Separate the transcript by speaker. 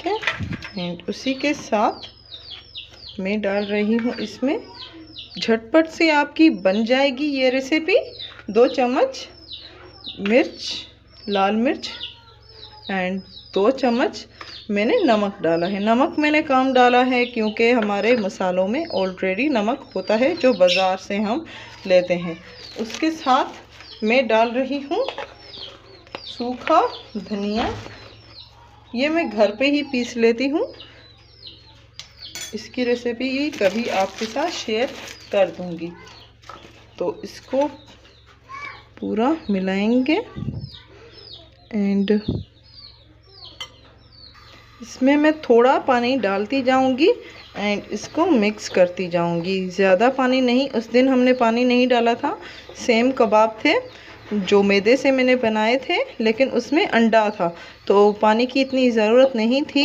Speaker 1: ठीक है। एंड उसी के साथ मैं डाल रही हूँ इसमें, झटपट से आपकी बन जाएगी ये रेसिपी, 2 चम्मच मिर्च, लाल मिर्च एंड 2 चम्मच मैंने नमक डाला है। नमक मैंने कम डाला है क्योंकि हमारे मसालों में ऑलरेडी नमक होता है जो बाज़ार से हम लेते हैं। उसके साथ मैं डाल रही हूँ सूखा धनिया, ये मैं घर पे ही पीस लेती हूँ। इसकी रेसिपी कभी आपके साथ शेयर कर दूँगी। तो इसको पूरा मिलाएंगे एंड इसमें मैं थोड़ा पानी डालती जाऊंगी एंड इसको मिक्स करती जाऊंगी। ज़्यादा पानी नहीं, उस दिन हमने पानी नहीं डाला था। सेम कबाब थे जो मैदे से मैंने बनाए थे, लेकिन उसमें अंडा था तो पानी की इतनी ज़रूरत नहीं थी।